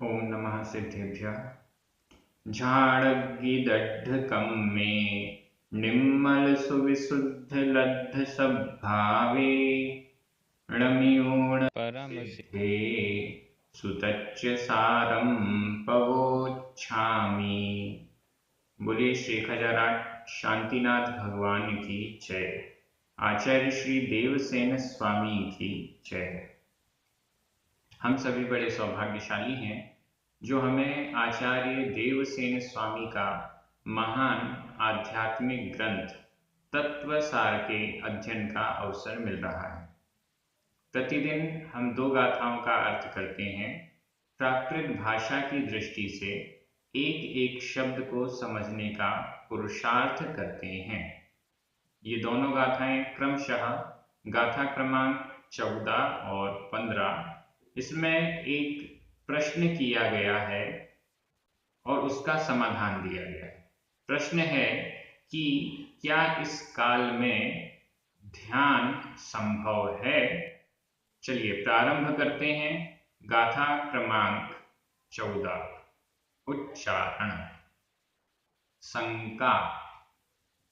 ओम नमः सिद्धेभ्यः। झाडगिदड्ढकं मे निम्मल सुविशुद्ध लब्ध सद्भावे णमियोण परम सिद्धे सुतच्च सारं पवोच्छामि। बोलिए श्री खजाराट शांतिनाथ भगवान की जय। आचार्य श्री देवसेन स्वामी की जय। हम सभी बड़े सौभाग्यशाली हैं जो हमें आचार्य देवसेन स्वामी का महान आध्यात्मिक ग्रंथ तत्वसार के अध्ययन का अवसर मिल रहा है। प्रतिदिन हम 2 गाथाओं का अर्थ करते हैं। प्राकृत भाषा की दृष्टि से एक एक शब्द को समझने का पुरुषार्थ करते हैं। ये दोनों गाथाएं क्रमशः गाथा क्रमांक 14 और 15, इसमें एक प्रश्न किया गया है और उसका समाधान दिया गया है। प्रश्न है कि क्या इस काल में ध्यान संभव है। चलिए प्रारंभ करते हैं। गाथा क्रमांक 14। उच्चारण। शंका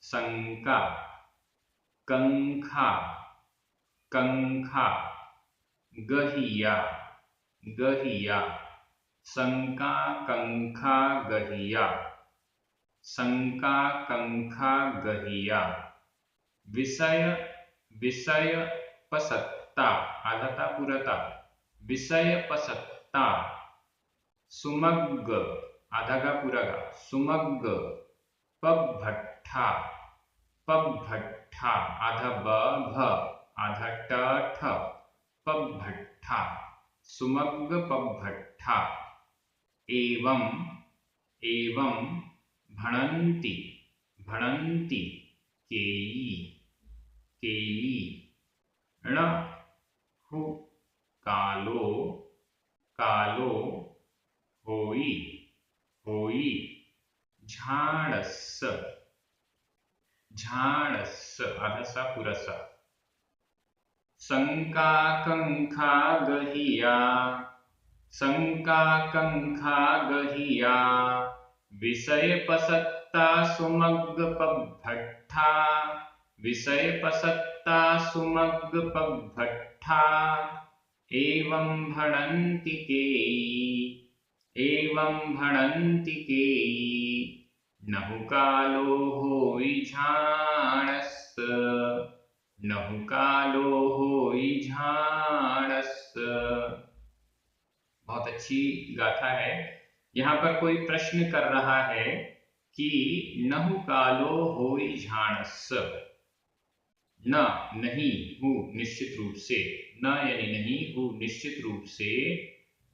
शंका, कंखा कंखा, गहिया गहिया, शंका कंखा गहिया, शंका कंखा गहिया। विषय विषय पसत्ता, आधाता पूरता, विषय पसत्ता। सुमग्ग, आधा का पूरा का, सुमग्ग। पगभट्ठा, पगभट्ठा, आधा ब भ, आधा ट ठ, पगभट्ठा, सुमग्ग पगभट्ठा। एवं एवं, भणन्ति भणन्ति, केयी केयी। ण हु, कालो कालो, होई होई। झाड़स्य झाड़स्य, आधा सा पूरा सा। शंका कंखा गहिया, शंका कंखा गहिया। विषय पसत्ता सुमग्ग पगभट्ठा, विषय पसत्ता सुमग्ग पगभट्ठा। एवं भणन्ति केयी, एवं भणन्ति केयी। नहु कालो होई झाड़स्, नहु कालो होई झाड़स्। बहुत अच्छी गाथा है। यहाँ पर कोई प्रश्न कर रहा है कि नहु कालो होई झाड़स्। न नहीं, हु निश्चित रूप से, न यानी नहीं, हु निश्चित रूप से,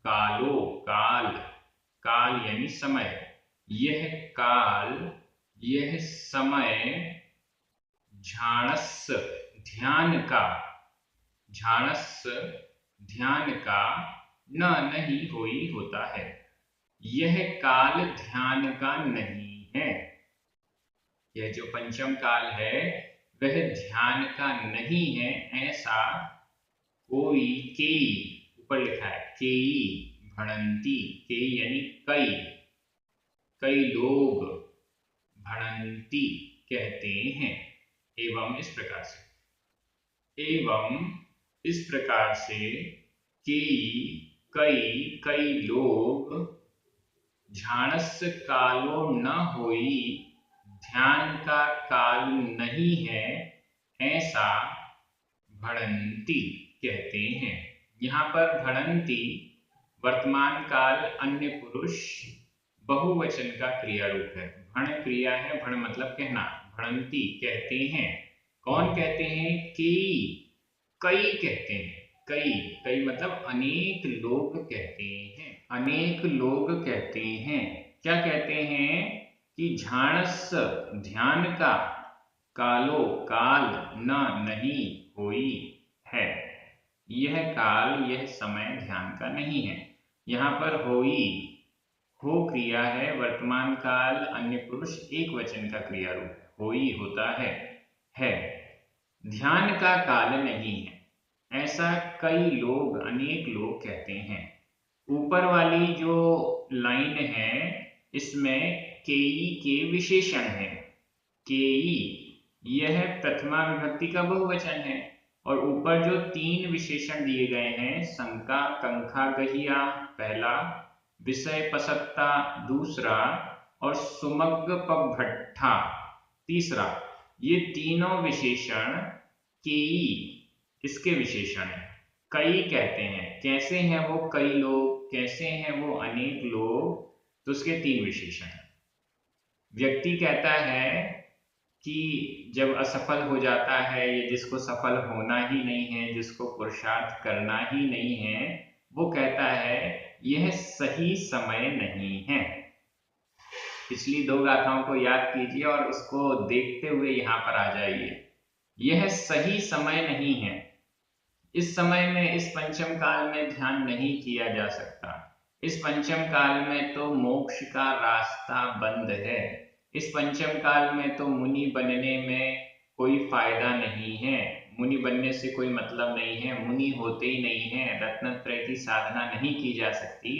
कालो काल, काल यानी समय, यह काल यह समय, झाणस ध्यान का, झाणस ध्यान का, न नहीं होई होता है। यह काल ध्यान का नहीं है। यह जो पंचम काल है वह ध्यान का नहीं है, ऐसा कोई, केई ऊपर लिखा है, केई भणंती, केई यानी कई, कई लोग भणंती कहते हैं। एवं इस प्रकार से, एवं इस प्रकार से, केई कई, कई लोग, झाणस कालो न होई, ध्यान का काल नहीं है, ऐसा भणंती कहते हैं। यहाँ पर भणंती वर्तमान काल अन्य पुरुष बहुवचन का क्रिया रूप है। भण क्रिया है, भण मतलब कहना, भणंती कहते हैं। कौन कहते हैं? कई कहते हैं। कई, कई मतलब अनेक लोग कहते हैं, अनेक लोग कहते हैं। क्या कहते हैं? कि झाणस ध्यान का, कालो काल, न नहीं, होई है, यह काल यह समय ध्यान का नहीं है। यहाँ पर होई, हो क्रिया है, वर्तमान काल अन्य पुरुष एक वचन का क्रिया रूप है, होई होता है, ध्यान का काल नहीं है, ऐसा कई लोग, अनेक लोग कहते हैं। ऊपर वाली जो लाइन है इसमें केई के विशेषण है। केई यह प्रथमा विभक्ति का बहुवचन है और ऊपर जो 3 विशेषण दिए गए हैं शंका, कंखा, गहिया पहला, विषय पसत्ता दूसरा और सुमग्ग पभट्ठा तीसरा, ये तीनों विशेषण केई इसके विशेषण है। कई कहते हैं, कैसे हैं वो कई लोग, कैसे हैं वो अनेक लोग, तो उसके 3 विशेषण हैं। व्यक्ति कहता है कि जब असफल हो जाता है या जिसको सफल होना ही नहीं है, जिसको पुरुषार्थ करना ही नहीं है, वो कहता है यह सही समय नहीं है। पिछली 2 गाथाओं को याद कीजिए और उसको देखते हुए यहाँ पर आ जाइए। यह सही समय नहीं है, इस समय में, इस पंचम काल में ध्यान नहीं किया जा सकता। इस पंचम काल में तो मोक्ष का रास्ता बंद है। इस पंचम काल में तो मुनि बनने में कोई फायदा नहीं है, मुनि बनने से कोई मतलब नहीं है, मुनि होते ही नहीं है, रत्नत्रय की साधना नहीं की जा सकती,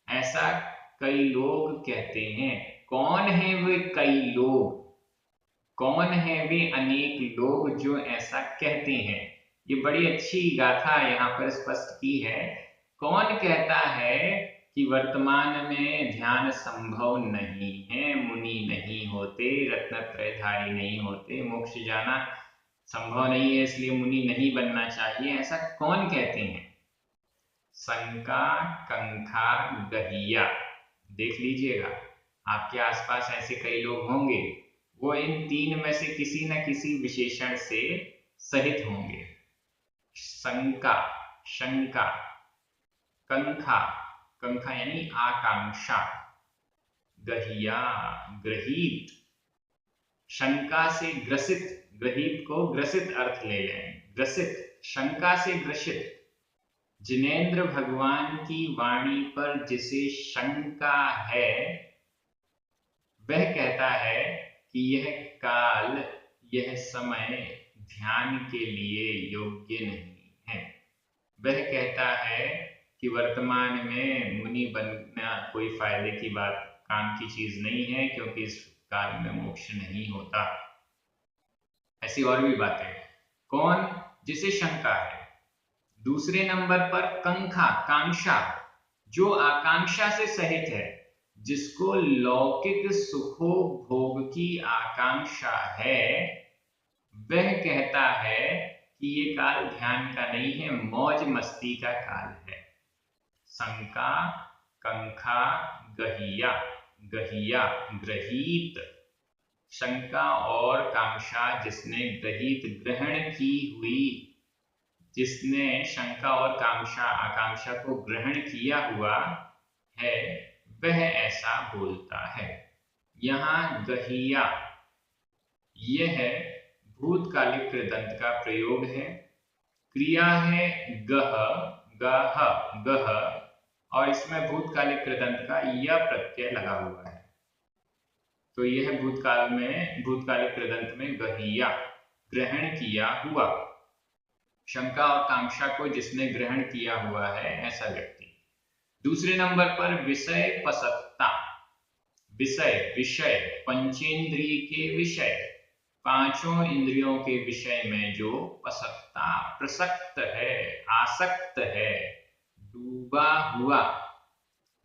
ऐसा कई लोग कहते हैं। कौन है वे कई लोग, कौन है वे अनेक लोग जो ऐसा कहते हैं? ये बड़ी अच्छी गाथा यहाँ पर स्पष्ट की है। कौन कहता है कि वर्तमान में ध्यान संभव नहीं है, मुनि नहीं होते, रत्नत्रयधारी नहीं होते, मोक्ष जाना संभव नहीं है इसलिए मुनि नहीं बनना चाहिए, ऐसा कौन कहते हैं? शंका, कंखा, गहिया। देख लीजिएगा, आपके आसपास ऐसे कई लोग होंगे, वो इन 3 में से किसी न किसी विशेषण से सहित होंगे। शंका, शंका, कंखा, कंखा यानी आकांक्षा, गहिया, ग्रहित, शंका से ग्रसित, ग्रहित को ग्रसित अर्थ ले लें, ग्रसित, शंका से ग्रसित। जिनेंद्र भगवान की वाणी पर जिसे शंका है वह कहता है कि यह काल, यह समय ध्यान के लिए योग्य नहीं है। वह कहता है कि वर्तमान में मुनि बनना कोई फायदे की बात, काम की चीज नहीं है, क्योंकि इस काल में मोक्ष नहीं होता। ऐसी और भी बातें। कौन? जिसे शंका है। दूसरे नंबर पर कंखा, कांक्षा, जो आकांक्षा से सहित है, जिसको लौकिक सुखो भोग की आकांक्षा है, वह कहता है कि ये काल ध्यान का नहीं है, मौज मस्ती का काल है। शंका, कंखा, गहिया, गहिया ग्रहित, शंका और कांक्षा जिसने ग्रहित, ग्रहण की हुई, जिसने शंका और कांक्षा, आकांक्षा को ग्रहण किया हुआ है, वह ऐसा बोलता है। यहाँ गहिया यह भूतकालिक कृदंत का प्रयोग है। क्रिया है गह, गह, गह, और इसमें भूतकालिक कृदंत का य प्रत्यय लगा हुआ है। तो यह भूतकाल में, भूतकालिक कृदंत में गहिया, ग्रहण किया हुआ। शंका और कांक्षा को जिसने ग्रहण किया हुआ है, ऐसा व्यक्ति। दूसरे नंबर पर विषय पसत्ता। विषय, विषय, पंचेंद्रिय के विषय, 5 इंद्रियों के विषय में जो पसत्ता, प्रसक्त है, आसक्त है, डूबा हुआ,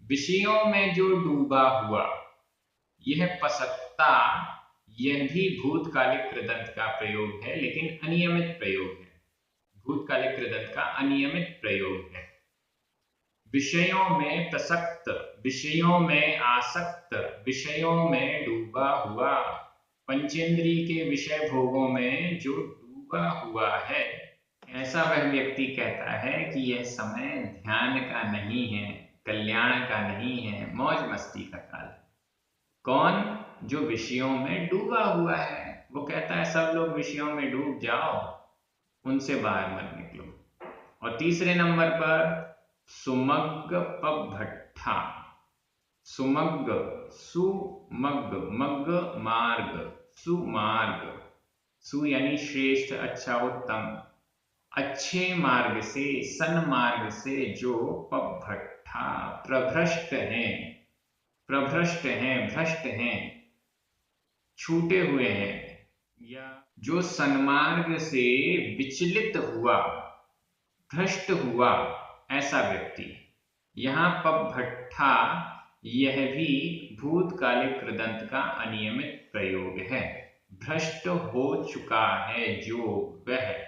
विषयों में जो डूबा हुआ, यह पसत्ता, यह भी भूतकालिक कृदंत का प्रयोग है, लेकिन अनियमित प्रयोग है। भूतकालिक कृदंत का अनियमित प्रयोग है। विषयों में प्रसक्त, विषयों में आसक्त, विषयों में डूबा हुआ, पंचेंद्रिय के विषय भोगों में जो डूबा हुआ है, ऐसा वह व्यक्ति कहता है कि यह समय ध्यान का नहीं है, कल्याण का नहीं है, मौज मस्ती का काल है। कौन? जो विषयों में डूबा हुआ है। वो कहता है सब लोग विषयों में डूब जाओ, उनसे बाहर मत निकलो। और तीसरे नंबर पर सुमग्ग पभट्ठा। सुमग्ग, सुमग्ग, मग्ग मार्ग, सुमार्ग, सु यानी श्रेष्ठ, अच्छा, उत्तम, अच्छे मार्ग से, सन्मार्ग से जो पभट्ठा, पबभट्ठा प्रभ्रष्ट हैं, प्रभ्रष्ट हैं, भ्रष्ट हैं, छूटे हुए हैं, या जो सन्मार्ग से विचलित हुआ, भ्रष्ट हुआ, ऐसा व्यक्ति। यहाँ पबभट्ठा यह भी भूतकालिक कृदंत का अनियमित प्रयोग है। भ्रष्ट हो चुका है जो, वह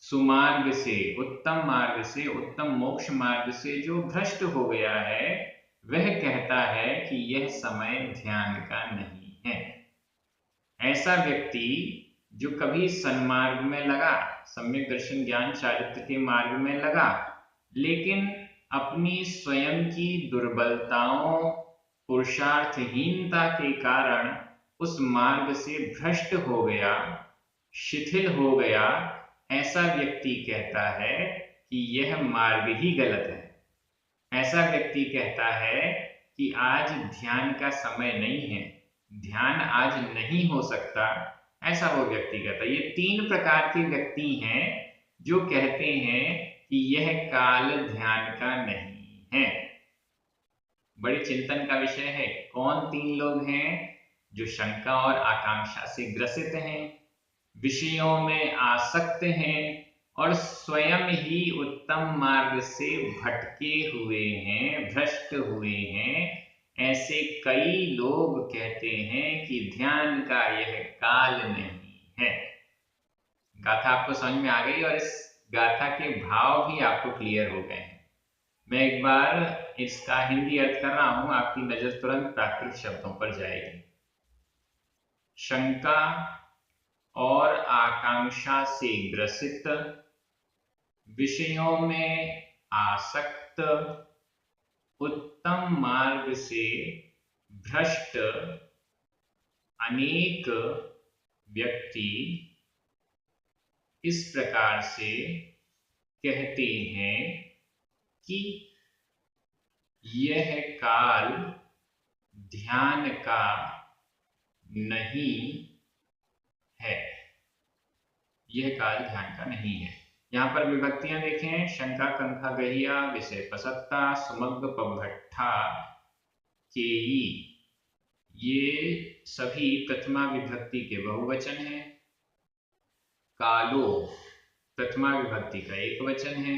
सुमार्ग से, उत्तम मार्ग से, उत्तम मोक्ष मार्ग से जो भ्रष्ट हो गया है, वह कहता है कि यह समय ध्यान का नहीं है। ऐसा व्यक्ति जो कभी सन्मार्ग में लगा, सम्यक दर्शन ज्ञान चारित्र के मार्ग में लगा, लेकिन अपनी स्वयं की दुर्बलताओं, पुरुषार्थहीनता के कारण उस मार्ग से भ्रष्ट हो गया, शिथिल हो गया, ऐसा व्यक्ति कहता है कि यह मार्ग ही गलत है। ऐसा व्यक्ति कहता है कि आज ध्यान का समय नहीं है, ध्यान आज नहीं हो सकता, ऐसा वो व्यक्ति कहता है। ये 3 प्रकार के व्यक्ति हैं जो कहते हैं कि यह काल ध्यान का नहीं है। बड़ी चिंतन का विषय है। कौन 3 लोग हैं? जो शंका और आकांक्षा से ग्रसित हैं, विषयों में आसक्त हैं और स्वयं ही उत्तम मार्ग से भटके हुए हैं, भ्रष्ट हुए हैं। ऐसे कई लोग कहते हैं कि ध्यान का यह काल नहीं है। गाथा आपको समझ में आ गई और इस गाथा के भाव भी आपको क्लियर हो गए हैं। मैं एक बार इसका हिंदी अर्थ कर रहा हूं, आपकी नजर तुरंत प्राकृत शब्दों पर जाएगी। शंका और आकांक्षा से ग्रसित, विषयों में आसक्त, उत्तम मार्ग से भ्रष्ट अनेक व्यक्ति इस प्रकार से कहते हैं कि यह काल ध्यान का नहीं है, यह काल ध्यान का नहीं है। यहाँ पर विभक्तियां देखें, शंका, कंखा, गहिया, विषय पसत्ता, सुमग्ग, पबभट्ठा, केयी, ये सभी प्रथमा विभक्ति के बहुवचन हैं। कालो प्रथमा विभक्ति का एकवचन है।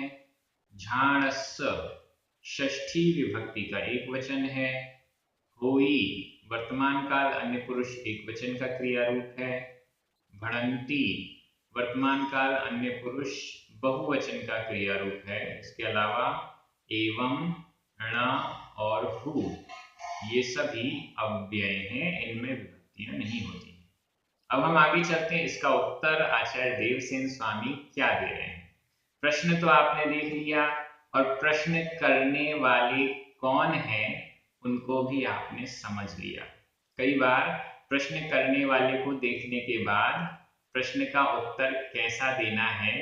झाणस्स षष्ठी विभक्ति का एकवचन है। होई वर्तमान काल अन्य पुरुष एकवचन का क्रिया रूप है। भणंती वर्तमान काल अन्य पुरुष बहुवचन का क्रिया रूप है। इसके अलावा एवं, ण और हु ये सभी अव्यय हैं, इनमें विभक्तियां नहीं होती। अब हम आगे चलते हैं। इसका उत्तर आचार्य देवसेन स्वामी क्या दे रहे हैं। प्रश्न तो आपने देख लिया और प्रश्न करने वाले कौन हैं उनको भी आपने समझ लिया। कई बार प्रश्न करने वाले को देखने के बाद प्रश्न का उत्तर कैसा देना है,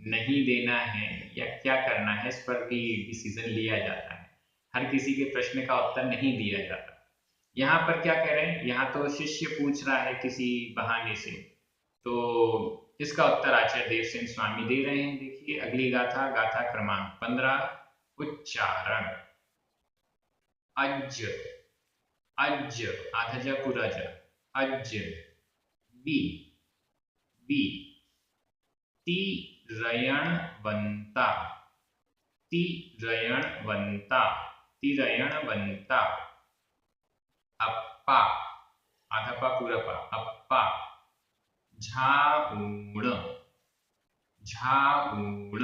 नहीं देना है या क्या करना है, इस पर भी डिसीजन लिया जाता है। हर किसी के प्रश्न का उत्तर नहीं दिया जाता। यहाँ पर क्या कह रहे हैं, यहाँ तो शिष्य पूछ रहा है किसी बहाने से, तो इसका उत्तर आचार्य देवसेन स्वामी दे रहे हैं। देखिए अगली गाथा, गाथा क्रमांक 15, उच्चारण। अज, अज आधा पूरा जा, अज, बी, बी, तिरयणवंता, तिरयणवंता, तिरयणवंता, अप्पा आधा पा पूरा पा, अप्पा, झाऊण, झाऊण,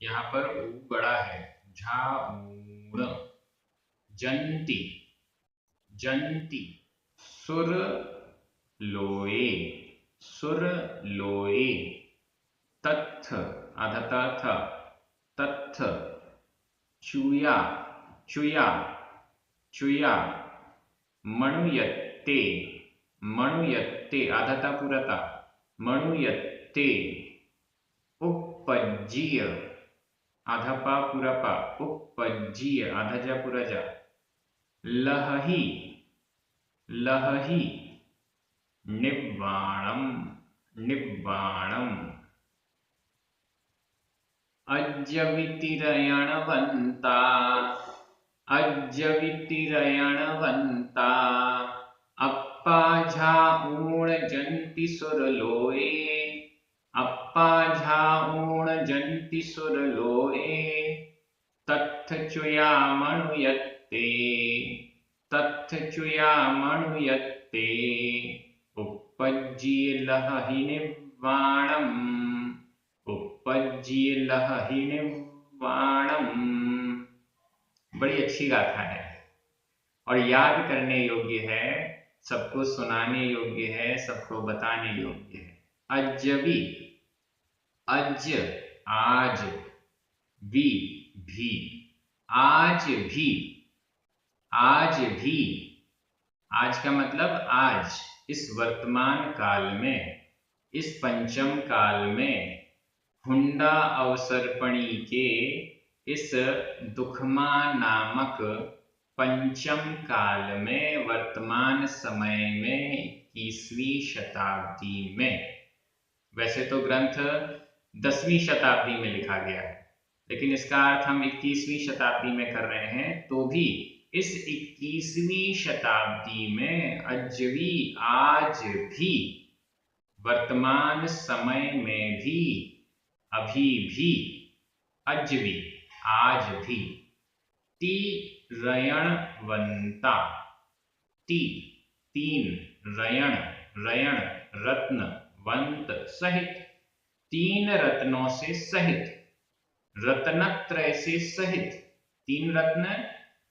यहाँ पर ऊ बड़ा है, झाऊण, जंती, जंती, सुर लोए, सुर लोए, तत्थ आधा था, तत्थ, चुया, चुया, चुया, मणुयत्ते, मणुयत्ते आधा पूरा, मणुयत्ते, उपज्जीय आधा पा पूरा पा, उपज्जीय आधा जा पूरा जा, लहही, लहही, निब्बाणम, निब्बाणम, अज्यवितिरयणवन्ता अज्यवितिरयणवन्ता अप्पा झाऊण जन्ति सुरलोए अप्पा झाऊण जन्ति सुरलोए तत्थ चुयामणुयत्ते उपज्जीय लहहि निर्वाणम्। बड़ी अच्छी गाथा है और याद करने योग्य है, सबको सुनाने योग्य है, सबको बताने योग्य है। अज्जवी, अज आज, वी भी, आज भी, आज भी। आज का मतलब आज, इस वर्तमान काल में, इस पंचम काल में, हुंडा अवसर्पणी के इस दुखमा नामक पंचम काल में, वर्तमान समय में, 21वीं शताब्दी में। वैसे तो ग्रंथ 10वीं शताब्दी में लिखा गया है, लेकिन इसका अर्थ हम 21वीं शताब्दी में कर रहे हैं। तो भी इस 21वीं शताब्दी में अज्जवी, आज भी, वर्तमान समय में भी, अभी भी, अज्जवी, आज भी। तिरयणवन्ता, तीन, रयण रत्न, वंत सहित, 3 रत्नों से सहित, रत्नत्रय से सहित। 3 रत्न,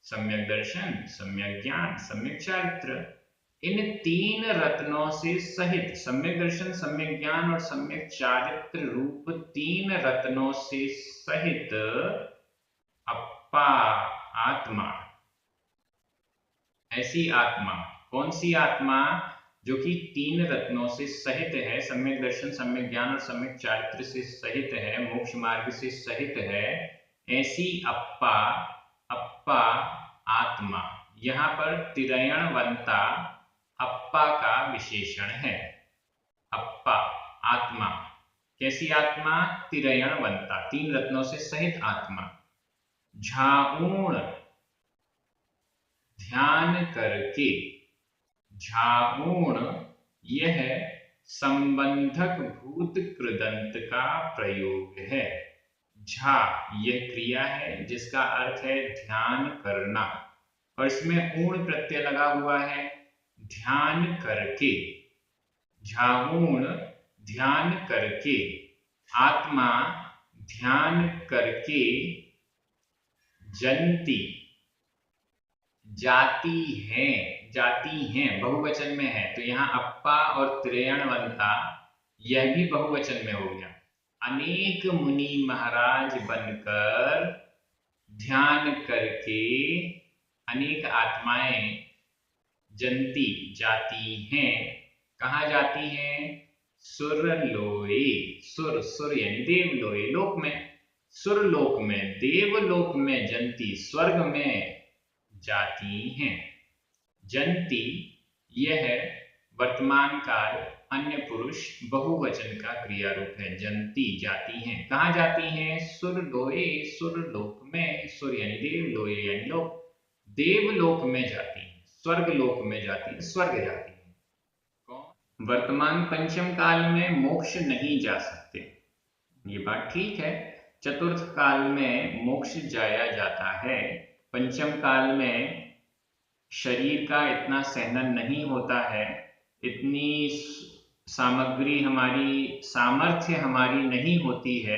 सम्यक दर्शन, सम्यक ज्ञान, सम्यक चारित्र। इन 3 रत्नों से सहित, सम्यक दर्शन, सम्यक ज्ञान और सम्यक चारित्र रूप 3 रत्नों से सहित अप्पा, आत्मा। ऐसी आत्मा, कौन सी आत्मा? जो कि 3 रत्नों से सहित है, सम्यक दर्शन, सम्यक ज्ञान और सम्यक चारित्र से सहित है, मोक्ष मार्ग से सहित है। ऐसी अप्पा, अप्पा आत्मा। यहाँ पर तिरयणवन्ता अप्पा का विशेषण है। अप्पा आत्मा, कैसी आत्मा? तिरयणवन्ता, 3 रत्नों से सहित आत्मा। झाऊण, ध्यान करके। झाऊण, यह संबंधक भूत कृदंत का प्रयोग है। झा, यह क्रिया है जिसका अर्थ है ध्यान करना, और इसमें ऊण प्रत्यय लगा हुआ है। ध्यान करके, झाऊण, ध्यान करके, आत्मा ध्यान करके, जन्ति, जाती हैं, बहुवचन में है। तो यहाँ अप्पा और तिरयणवन्ता, यह भी बहुवचन में हो गया। अनेक मुनि महाराज बनकर, ध्यान करके, अनेक आत्माएं जन्ति, जाती हैं। कहाँ जाती हैं? सुरलोए, सुर यानी देवलोए, लोक में, सुरलोक में, देवलोक में, जन्ति, स्वर्ग में जाती हैं। जन्ति, यह वर्तमान काल अन्य पुरुष बहुवचन का क्रिया रूप है। जन्ति, जाती हैं। कहाँ जाती हैं? सुरलोए, सुरलोक में, सुर यानी देवलोए यानी लोक, देवलोक में जाती हैं, स्वर्ग लोक में जाती हैं, स्वर्ग जाती हैं। कौन? वर्तमान पंचम काल में मोक्ष नहीं जा सकते, ये बात ठीक है। चतुर्थ काल में मोक्ष जाया जाता है। पंचम काल में शरीर का इतना सहनन नहीं होता है, इतनी सामग्री हमारी, सामर्थ्य हमारी नहीं होती है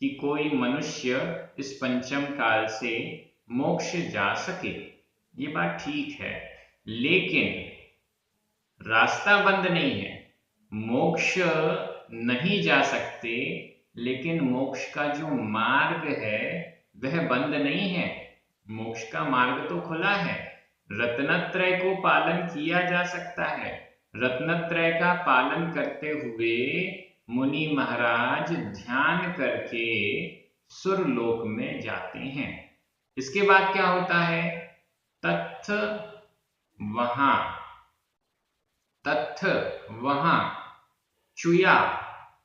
कि कोई मनुष्य इस पंचम काल से मोक्ष जा सके। ये बात ठीक है, लेकिन रास्ता बंद नहीं है। मोक्ष नहीं जा सकते, लेकिन मोक्ष का जो मार्ग है वह बंद नहीं है। मोक्ष का मार्ग तो खुला है। रत्नत्रय को पालन किया जा सकता है। रत्नत्रय का पालन करते हुए मुनि महाराज ध्यान करके सुरलोक में जाते हैं। इसके बाद क्या होता है? तत्थ वहां, चुया,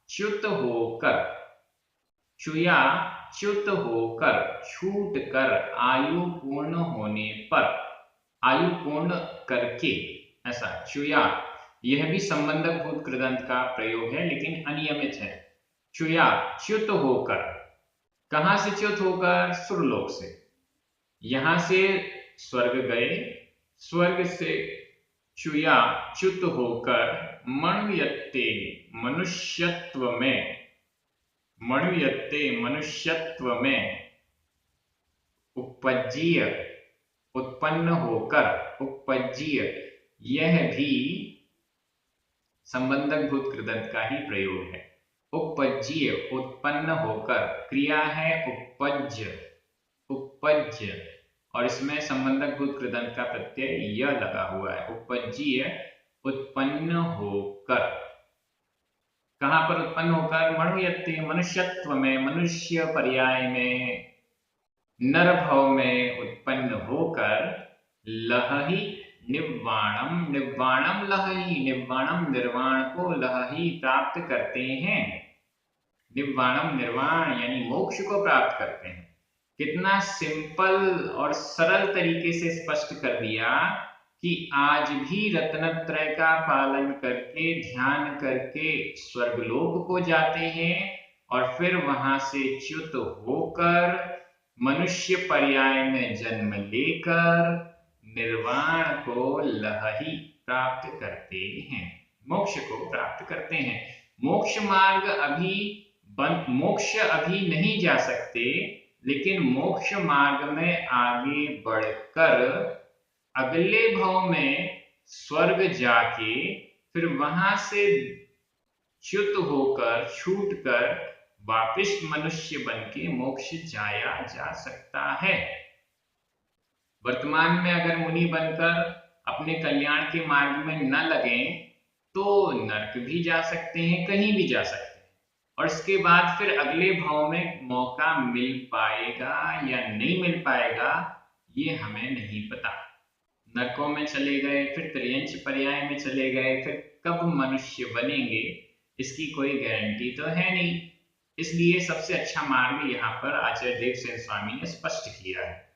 च्युत होकर, चुया च्युत होकर, छूट कर, आयु पूर्ण होने पर, आयु पूर्ण करके, ऐसा चुया। यह भी संबंधक भूत कृदंत का प्रयोग है लेकिन अनियमित है। चुया च्युत होकर, कहां से च्युत होकर? सुरलोक से। यहां से स्वर्ग गए, स्वर्ग से चुया च्युत होकर मनुयत्ते, मनुष्यत्व में, मनुयत्ते मनुष्यत्व में, उपज्जीय उत्पन्न होकर, उपज्जीय, यह भी संबंधक भूत कृदंत का ही प्रयोग है। उपज्जीय उत्पन्न होकर, क्रिया है उपज्ज, उपज्ज, और इसमें संबंधक भूत कृदंत का प्रत्यय य लगा हुआ है। उपज्जीय उत्पन्न होकर, कहां पर उत्पन्न होकर? मनुयत्ते मनुष्यत्व में, मनुष्य पर्याय में, नर भव में उत्पन्न होकर, लहहि निव्वाणम, निव्वाणम लहहि, निव्वाणम निर्वाण को लहहि प्राप्त करते हैं। निव्वाणम निर्वाण यानी मोक्ष को प्राप्त करते हैं। कितना सिंपल और सरल तरीके से स्पष्ट कर दिया कि आज भी रत्नत्रय का पालन करके, ध्यान करके स्वर्गलोक को जाते हैं और फिर वहां से च्युत होकर मनुष्य पर्याय में जन्म लेकर निर्वाण को लहहि प्राप्त करते हैं, मोक्ष को प्राप्त करते हैं। मोक्ष मार्ग अभी मोक्ष अभी नहीं जा सकते, लेकिन मोक्ष मार्ग में आगे बढ़कर अगले भव में स्वर्ग जाके फिर वहां से च्युत होकर, छूट कर वापिस मनुष्य बन के मोक्ष जाया जा सकता है। वर्तमान में अगर मुनि बनकर अपने कल्याण के मार्ग में न लगे तो नरक भी जा सकते हैं, कहीं भी जा सकते हैं, और इसके बाद फिर अगले भाव में मौका मिल पाएगा या नहीं मिल पाएगा ये हमें नहीं पता। नरकों में चले गए, फिर त्रियंच पर्याय में चले गए, फिर कब मनुष्य बनेंगे इसकी कोई गारंटी तो है नहीं। इसलिए सबसे अच्छा मार्ग यहाँ पर आचार्य देवसेन स्वामी ने स्पष्ट किया है।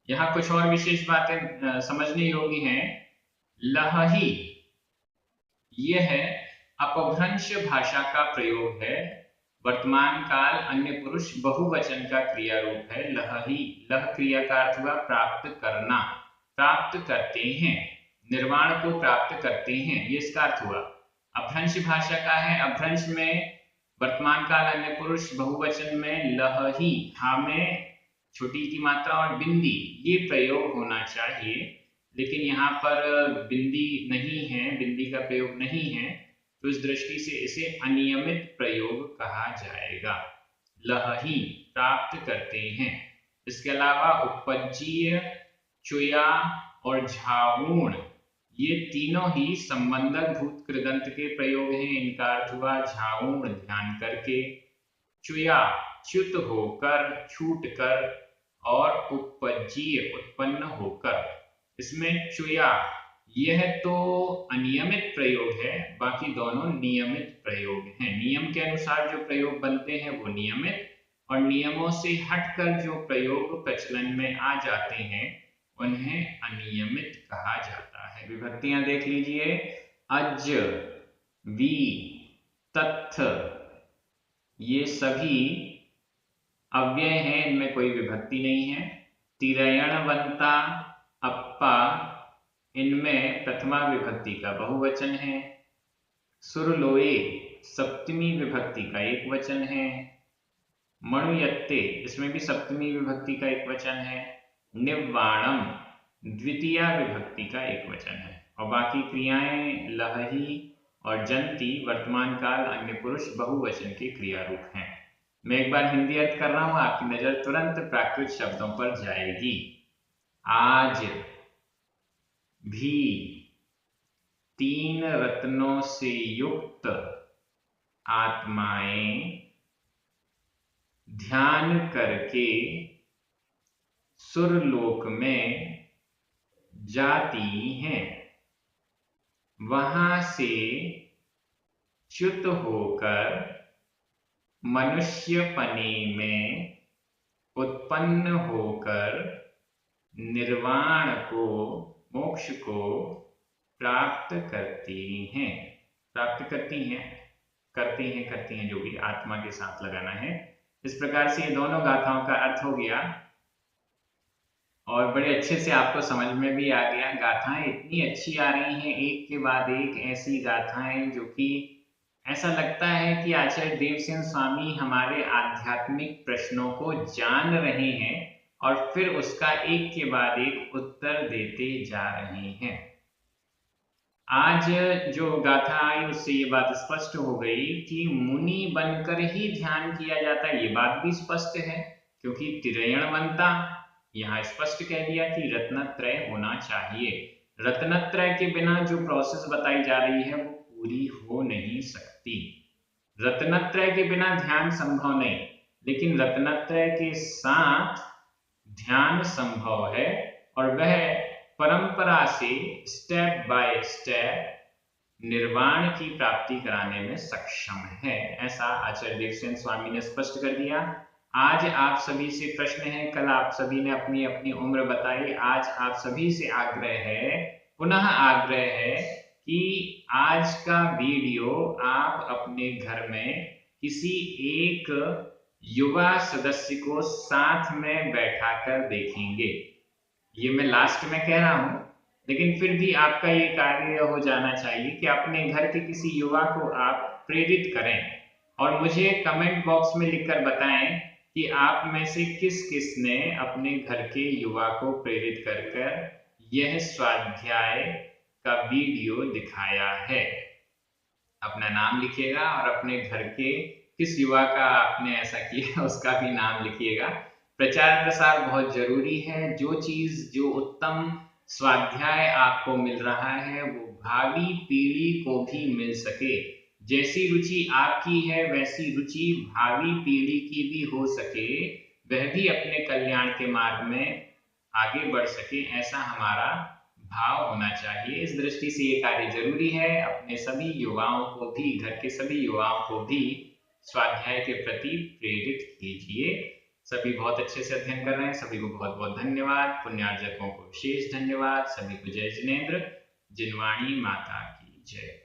यहाँ कुछ और विशेष बातें समझने योग्य हैं। लहहि, यह अपभ्रंश भाषा का प्रयोग है। वर्तमान काल अन्य पुरुष बहुवचन का क्रिया रूप है। लहहि, लह क्रिया का अर्थ हुआ प्राप्त करना, प्राप्त करते हैं, निर्वाण को प्राप्त करते हैं, ये इसका अर्थ हुआ। अपभ्रंश भाषा का है। अपभ्रंश में वर्तमान काल अन्य पुरुष बहुवचन में लहहि, हा में छोटी की मात्रा और बिंदी, ये प्रयोग होना चाहिए, लेकिन यहाँ पर बिंदी नहीं है, बिंदी का प्रयोग नहीं है, तो इस दृष्टि से इसे अनियमित प्रयोग कहा जाएगा। लहहि प्राप्त करते हैं। इसके अलावा उपज्जीय, चुया और झाऊण, ये तीनों ही संबंधक भूत कृदंत के प्रयोग हैं। इनका अर्थ हुआ झाऊण ध्यान करके, चुया च्युत होकर, छूट कर, और उपज्जीय उत्पन्न होकर। इसमें चुया यह तो अनियमित प्रयोग है, बाकी दोनों नियमित प्रयोग हैं। नियम के अनुसार जो प्रयोग बनते हैं वो नियमित, और नियमों से हटकर जो प्रयोग प्रचलन में आ जाते हैं उन्हें अनियमित कहा जाता है। विभक्तियां देख लीजिए। अज, वी, तथ, ये सभी अव्यय हैं, इनमें कोई विभक्ति नहीं है। तिरयणवंता, अप्पा, इनमें प्रथमा विभक्ति का बहुवचन है। सुरलोए सप्तमी विभक्ति का एक वचन है। मणुयत्ते, इसमें भी सप्तमी विभक्ति का एक वचन है। निव्वाणम द्वितीया विभक्ति का एक वचन है, और बाकी क्रियाएं लहहि और जंती वर्तमान काल अन्य पुरुष बहुवचन के क्रिया रूप हैं। मैं एक बार हिंदी अर्थ कर रहा हूं, आपकी नजर तुरंत प्राकृत शब्दों पर जाएगी। आज भी तीन रत्नों से युक्त आत्माएं ध्यान करके सुरलोक में जाती हैं, वहां से च्युत होकर मनुष्यपने में उत्पन्न होकर निर्वाण को, मोक्ष को प्राप्त करती हैं, करती हैं, जो भी आत्मा के साथ लगाना है। इस प्रकार से ये दोनों गाथाओं का अर्थ हो गया और बड़े अच्छे से आपको समझ में भी आ गया। गाथाएं इतनी अच्छी आ रही हैं, एक के बाद एक ऐसी गाथाएं जो कि ऐसा लगता है कि आचार्य देवसेन स्वामी हमारे आध्यात्मिक प्रश्नों को जान रहे हैं और फिर उसका एक के बाद एक उत्तर देते जा रहे हैं। आज जो गाथा आई उससे ये बात स्पष्ट हो गई कि मुनि बनकर ही ध्यान किया जाता है, ये बात भी स्पष्ट है, क्योंकि तिरयणवंता यहाँ स्पष्ट कह दिया कि रत्नत्रय होना चाहिए। रत्नत्रय के बिना जो प्रोसेस बताई जा रही है वो पूरी हो नहीं सकती। रत्नत्रय के बिना ध्यान संभव नहीं, लेकिन रत्नत्रय के साथ ध्यान संभव है और वह परंपरा से स्टेप बाय स्टेप निर्वाण की प्राप्ति कराने में सक्षम है, ऐसा आचार्य देवसेन स्वामी ने स्पष्ट कर दिया। आज आप सभी से प्रश्न है, कल आप सभी ने अपनी अपनी उम्र बताई, आज आप सभी से आग्रह है, पुनः आग्रह है कि आज का वीडियो आप अपने घर में किसी एक युवा सदस्य को साथ में बैठाकर देखेंगे। ये मैं लास्ट में कह रहा हूं, लेकिन फिर भी आपका ये कार्य हो जाना चाहिए कि अपने घर के किसी युवा को आप प्रेरित करें और मुझे कमेंट बॉक्स में लिखकर बताएं कि आप में से किस किस ने अपने घर के युवा को प्रेरित कर यह स्वाध्याय का वीडियो दिखाया है। अपना नाम लिखिएगा और अपने घर के किस युवा का आपने ऐसा किया उसका भी नाम लिखिएगा। प्रचार प्रसार बहुत जरूरी है। जो चीज, जो उत्तम स्वाध्याय आपको मिल रहा है वो भावी पीढ़ी को भी मिल सके। जैसी रुचि आपकी है वैसी रुचि भावी पीढ़ी की भी हो सके, वह भी अपने कल्याण के मार्ग में आगे बढ़ सके, ऐसा हमारा भाव होना चाहिए। इस दृष्टि से ये कार्य जरूरी है। अपने सभी युवाओं को भी, घर के सभी युवाओं को भी स्वाध्याय के प्रति प्रेरित कीजिए। सभी बहुत अच्छे से अध्ययन कर रहे हैं, सभी को बहुत बहुत धन्यवाद। पुण्यार्जकों को विशेष धन्यवाद। सभी को जय जिनेंद्र। जिनवाणी माता की जय।